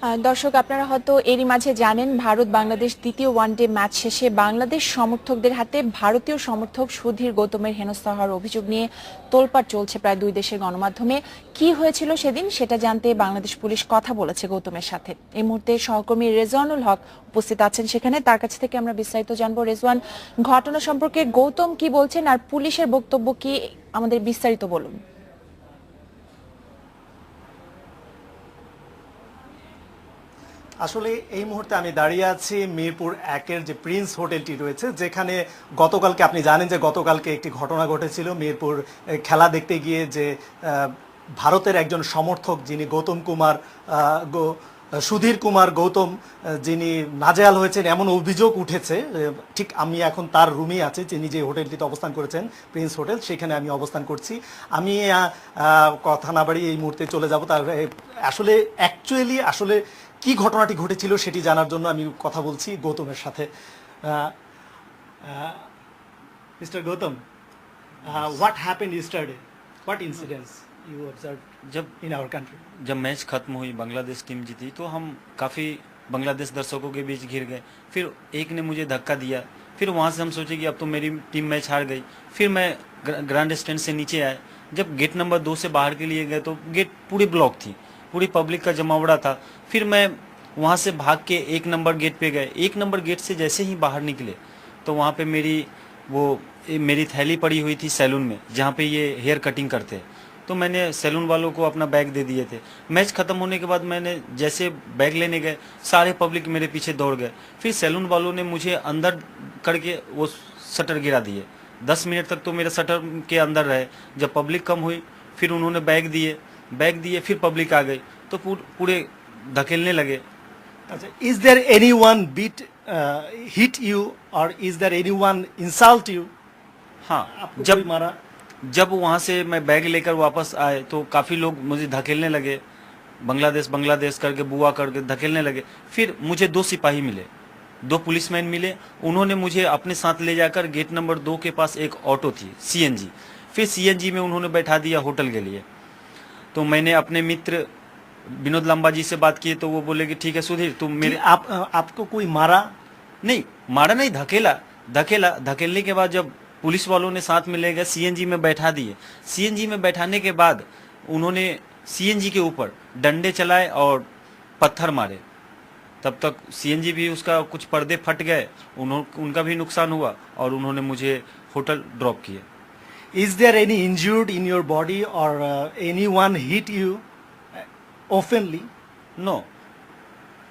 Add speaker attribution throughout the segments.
Speaker 1: দর্শক আপনারা হয়তো এরই মাঝে জানেন ভারত বাংলাদেশ দ্বিতীয় ওয়ানডে ম্যাচ শেষে বাংলাদেশ সমর্থকদের হাতে ভারতীয় সমর্থক সুধীর গৌতমের হেনস্থা হওয়ার অভিযোগ নিয়ে তোলপাড় চলছে প্রায় দুই দেশের গণমাধ্যমে। কি হয়েছিল সেদিন সেটা জানতে বাংলাদেশ পুলিশ কথা বলেছে গৌতমের সাথে। এই মুহূর্তে সহকর্মী রেজওয়ানুল হক উপস্থিত আছেন সেখানে, তার কাছ থেকে আমরা বিস্তারিত জানবো। রেজওয়ান, ঘটনা সম্পর্কে গৌতম কি বলছেন আর পুলিশের বক্তব্য কি, আমাদের বিস্তারিত বলুন।
Speaker 2: আসলে এই মুহূর্তে আমি দাঁড়িয়ে আছি মিরপুর একের যে প্রিন্স হোটেলটি রয়েছে, যেখানে গতকালকে আপনি জানেন যে গতকালকে একটি ঘটনা ঘটেছিল মিরপুর খেলা দেখতে গিয়ে, যে ভারতের একজন সমর্থক যিনি গৌতম কুমার সুধীর কুমার গৌতম যিনি নাজেহাল হয়েছেন এমন অভিযোগ উঠেছে। ঠিক আমি এখন তার রুমেই আছি, যিনি যে হোটেলটিতে অবস্থান করেছেন প্রিন্স হোটেল, সেখানে আমি অবস্থান করছি। আমি কথা না বাড়িয়ে এই মুহূর্তে চলে যাব তার আসলে আসলে কি ঘটনাটি ঘটেছিল সেটি জানার জন্য আমি কথা বলছি গৌতমের সাথে। Mister Gautam, what happened yesterday, what incidents you observe
Speaker 3: जब
Speaker 2: इन आवर कंट्री?
Speaker 3: जब मैच खत्म हुई, बांग्लादेश टीम जीती, तो हम काफ़ी बांग्लादेश दर्शकों के बीच घिर गए। फिर एक ने मुझे धक्का दिया, फिर वहाँ से हम सोचे कि अब तो मेरी टीम मैच हार गई। फिर मैं ग्रैंड स्टैंड से नीचे आए। जब गेट नंबर 2 से बाहर के लिए गए तो गेट पूरी ब्लॉक थी, पूरी पब्लिक का जमावड़ा था। फिर मैं वहाँ से भाग के 1 नंबर गेट पे गए। 1 नंबर गेट से जैसे ही बाहर निकले तो वहाँ पे मेरी थैली पड़ी हुई थी सैलून में, जहाँ पे ये हेयर कटिंग करते हैं। तो मैंने सैलून वालों को अपना बैग दे दिए थे। मैच खत्म होने के बाद मैंने जैसे बैग लेने गए, सारे पब्लिक मेरे पीछे दौड़ गए। फिर सैलून वालों ने मुझे अंदर करके वो शटर गिरा दिए। 10 मिनट तक तो मेरे शटर के अंदर रहे। जब पब्लिक कम हुई फिर उन्होंने बैग दिए, फिर पब्लिक आ गई तो पूरे धकेलने लगे।
Speaker 2: अच्छा, is there anyone beat hit you और is there anyone insult you?
Speaker 3: हाँ,
Speaker 2: आपको
Speaker 3: जब
Speaker 2: कोई मारा?
Speaker 3: जब वहाँ से मैं बैग लेकर वापस आए तो काफ़ी लोग मुझे धकेलने लगे, बांग्लादेश करके बुआ करके धकेलने लगे। फिर मुझे 2 सिपाही मिले, 2 पुलिसमैन मिले। उन्होंने मुझे अपने साथ ले जाकर गेट नंबर 2 के पास एक ऑटो थी सीएनजी, फिर सीएनजी में उन्होंने बैठा दिया होटल के लिए। तो मैंने अपने मित्र विनोद लंबा जी से बात की तो वो बोले कि ठीक है सुधीर तुम मेरे
Speaker 2: आपको कोई मारा?
Speaker 3: नहीं, मारा नहीं, धकेलने के बाद जब पुलिस वालों ने साथ में ले गए, सीएनजी में बैठा दिए। सीएनजी में बैठाने के बाद उन्होंने सीएनजी के ऊपर डंडे चलाए और पत्थर मारे। तब तक सीएनजी भी उसका कुछ पर्दे फट गए, उनका भी नुकसान हुआ और उन्होंने मुझे होटल ड्रॉप किए।
Speaker 2: Is there any injured in your body और anyone hit you openly?
Speaker 3: No,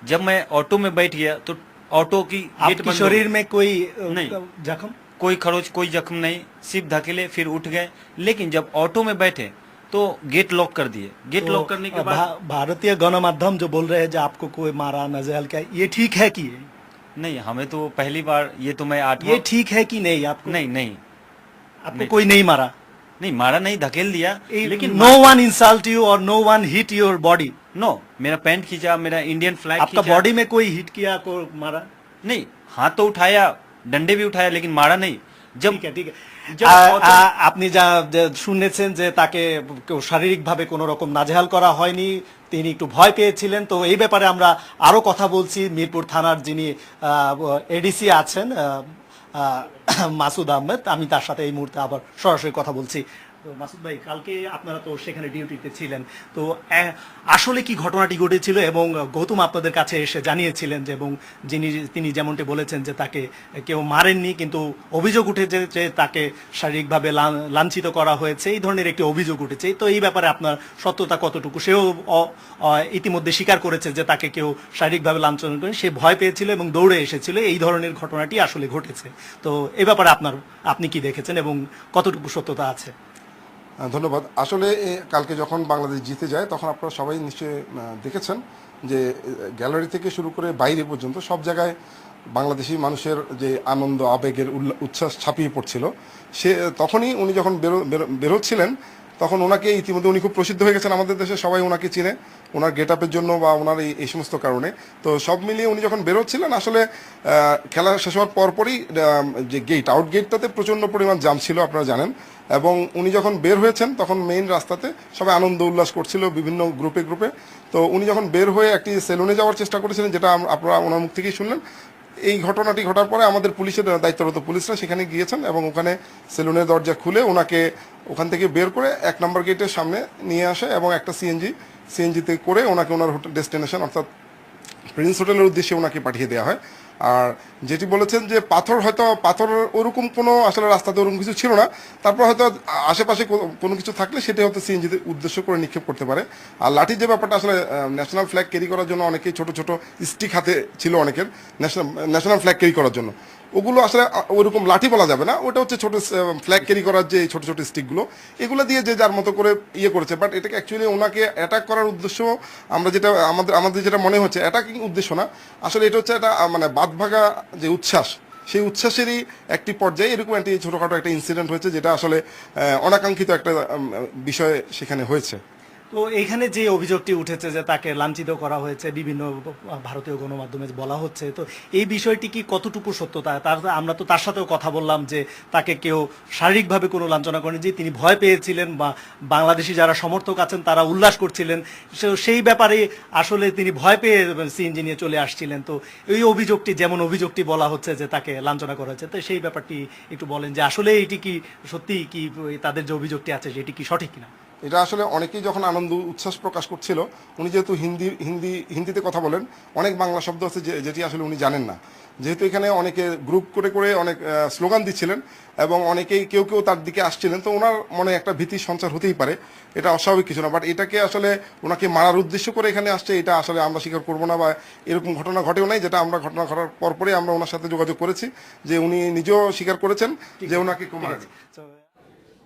Speaker 3: जब मैं ऑटो में बैठ गया तो ऑटो की गेट
Speaker 2: आपके
Speaker 3: बंद हो
Speaker 2: शरीर
Speaker 3: गई।
Speaker 2: में कोई
Speaker 3: नहीं।
Speaker 2: जख्म?
Speaker 3: कोई खरोच, कोई जख्म नहीं, सिर्फ धकेले फिर उठ गए। लेकिन जब ऑटो में बैठे तो गेट लॉक कर दिए। गेट लॉक करने के बाद
Speaker 2: भारतीय गणमाध्यम जो बोल रहे हैं जो आपको कोई मारा, नजल क्या, ये ठीक है कि
Speaker 3: नहीं, हमें तो पहली बार, ये तो मैं 8वां,
Speaker 2: ये ठीक है कि नहीं? आपको
Speaker 3: नहीं
Speaker 2: आपको
Speaker 3: नहीं।
Speaker 2: कोई नहीं मारा?
Speaker 3: नहीं मारा, नहीं धकेल दिया। लेकिन
Speaker 2: नो वन इंसल्ट यू और no one hit your body?
Speaker 3: No, मेरा पैंट खींचा, मेरा इंडियन फ्लैग
Speaker 2: आपका
Speaker 3: खींचा।
Speaker 2: बॉडी में कोई हिट किया, को मारा?
Speaker 3: नहीं, हाथ तो उठाया, डंडे भी उठाया, लेकिन मारा नहीं। जब
Speaker 2: ঠিক
Speaker 3: जब
Speaker 2: আপনি যা শুনেছেন যে তাকে শারীরিকভাবে কোনো রকম নাজেহাল করা হয়নি, তিনি একটু ভয় পেয়েছিলেন। তো এই ব্যাপারে আমরা আরো কথা বলছি মিরপুর থানার যিনি এডিসি আছেন মাসুদ আহমেদ, আমি তার সাথে এই মুহূর্তে আবার সরাসরি কথা বলছি। তো মাসুদ ভাই, কালকে আপনারা তো সেখানে ডিউটিতে ছিলেন, তো আসলে কি ঘটনাটি ঘটেছিল এবং গৌতম আপনাদের কাছে এসে জানিয়েছিলেন যে, এবং তিনি যেমনটি বলেছেন যে তাকে কেউ মারেননি, কিন্তু অভিযোগ উঠেছে যে তাকে শারীরিকভাবে লাঞ্ছিত করা হয়েছে, এই ধরনের একটি অভিযোগ উঠেছে। তো এই ব্যাপারে আপনার সত্যতা কতটুকু? সেও ইতিমধ্যে স্বীকার করেছে যে তাকে কেউ শারীরিকভাবে লাঞ্ছন করে, সে ভয় পেয়েছিল এবং দৌড়ে এসেছিল, এই ধরনের ঘটনাটি আসলে ঘটেছে। তো এই ব্যাপারে আপনি কি দেখেছেন এবং কতটুকু সত্যতা আছে?
Speaker 4: ধন্যবাদ। আসলে কালকে যখন বাংলাদেশ জিতে যায় তখন আপনারা সবাই নিশ্চয়ই দেখেছেন যে গ্যালারি থেকে শুরু করে বাইরে পর্যন্ত সব জায়গায় বাংলাদেশি মানুষের যে আনন্দ, আবেগের উচ্ছ্বাস ছাপিয়ে পড়ছিল। তখনই উনি যখন বেরোচ্ছিলেন তখন ওনাকে ইতিমধ্যে উনি খুব প্রসিদ্ধ হয়ে গেছেন আমাদের দেশে, সবাই ওনাকে চিনে ওনার গেট আপের জন্য বা ওনার এই সমস্ত কারণে। তো সব মিলিয়ে উনি যখন বেরোচ্ছিলেন আসলে খেলা শেষ হওয়ার পরপরই যে গেট আউট গেটটাতে প্রচণ্ড পরিমাণ জাম ছিল আপনারা জানেন, এবং উনি যখন বের হয়েছেন তখন মেইন রাস্তাতে সবাই আনন্দ উল্লাস করছিল বিভিন্ন গ্রুপে গ্রুপে। তো উনি যখন বের হয়ে একটি সেলুনে যাওয়ার চেষ্টা করেছিলেন, যেটা আপনারা ওনার মুখ থেকেই শুনলেন। এই ঘটনাটি ঘটার পরে আমাদের পুলিশের দায়িত্বরত পুলিশরা সেখানে গিয়েছেন এবং ওখানে সেলুনের দরজা খুলে ওনাকে ওখান থেকে বের করে 1 নম্বর গেটের সামনে নিয়ে আসে এবং একটা সিএনজিতে করে ওনাকে ওনার হোটেল ডেস্টিনেশন অর্থাৎ প্রিন্স হোটেলের উদ্দেশ্যে ওনাকে পাঠিয়ে দেওয়া হয়। আর যেটি বলেছেন যে পাথর ওরকম কোনো আসলে রাস্তাতে ওরকম কিছু ছিল না, তারপর হয়তো আশেপাশে কোনো কিছু থাকলে সেটা হয়তো সিএনজিতে উদ্দেশ্য করে নিক্ষেপ করতে পারে। আর লাঠির যে ব্যাপারটা, আসলে ন্যাশনাল ফ্ল্যাগ ক্যারি করার জন্য অনেকেই ছোট ছোট স্টিক হাতে ছিল অনেকের, ন্যাশনাল ফ্ল্যাগ ক্যারি করার জন্য। ওগুলো আসলে ওইরকম লাঠি বলা যাবে না, ওটা হচ্ছে ছোট ফ্ল্যাগ ক্যারি করার যে ছোট ছোট স্টিকগুলো, এগুলো দিয়ে যে যার মতো করে করেছে। বাট এটাকে অ্যাকচুয়ালি ওনাকে অ্যাটাক করার উদ্দেশ্য, আমরা যেটা আমাদের যেটা মনে হচ্ছে অ্যাটাকিং উদ্দেশ্য না, আসলে এটা হচ্ছে একটা মানে বাঁধভাঙা যে উচ্ছ্বাস, সেই উচ্ছ্বাসেরই একটি পর্যায়ে এরকম একটি ছোটখাটো একটা ইনসিডেন্ট হয়েছে, যেটা আসলে অনাকাঙ্ক্ষিত একটা বিষয় সেখানে হয়েছে।
Speaker 2: তো এইখানে যে অভিযোগটি উঠেছে যে তাকে লাঞ্ছিত করা হয়েছে বিভিন্ন ভারতীয় গণমাধ্যমে বলা হচ্ছে, তো এই বিষয়টি কি কতটুকু সত্যতা? আমরা তো তার সাথেও কথা বললাম যে তাকে কেউ শারীরিকভাবে কোনো লাঞ্ছনা করেনি, যে তিনি ভয় পেয়েছিলেন বা বাংলাদেশি যারা সমর্থক আছেন তারা উল্লাস করছিলেন, সেই ব্যাপারে আসলে তিনি ভয় পেয়ে সিএনজি নিয়ে চলে আসছিলেন। তো এই অভিযোগটি, যেমন অভিযোগটি বলা হচ্ছে যে তাকে লাঞ্ছনা করা হয়েছে, তো সেই ব্যাপারটি একটু বলেন যে আসলে এটি কি সত্যি, কি তাদের যে অভিযোগটি আছে সেটি কি সঠিক কিনা?
Speaker 4: এটা আসলে অনেকেই যখন আনন্দ উচ্ছ্বাস প্রকাশ করছিল, উনি যেহেতু হিন্দিতে কথা বলেন, অনেক বাংলা শব্দ আছে যেটি আসলে উনি জানেন না। যেহেতু এখানে অনেকে গ্রুপ করে করে অনেক স্লোগান দিচ্ছিলেন এবং অনেকেই কেউ তার দিকে আসছিলেন, তো ওনার মনে একটা ভীতির সঞ্চার হতেই পারে, এটা অস্বাভাবিক কিছু না। বাট এটাকে আসলে ওনাকে মারার উদ্দেশ্য করে এখানে আসছে, এটা আসলে আমরা স্বীকার করবো না, বা এরকম ঘটনা ঘটেও নাই। যেটা আমরা ঘটনা ঘটার পরপরই আমরা ওনার সাথে যোগাযোগ করেছি, যে উনি নিজেও স্বীকার করেছেন যে ওনাকে মারা।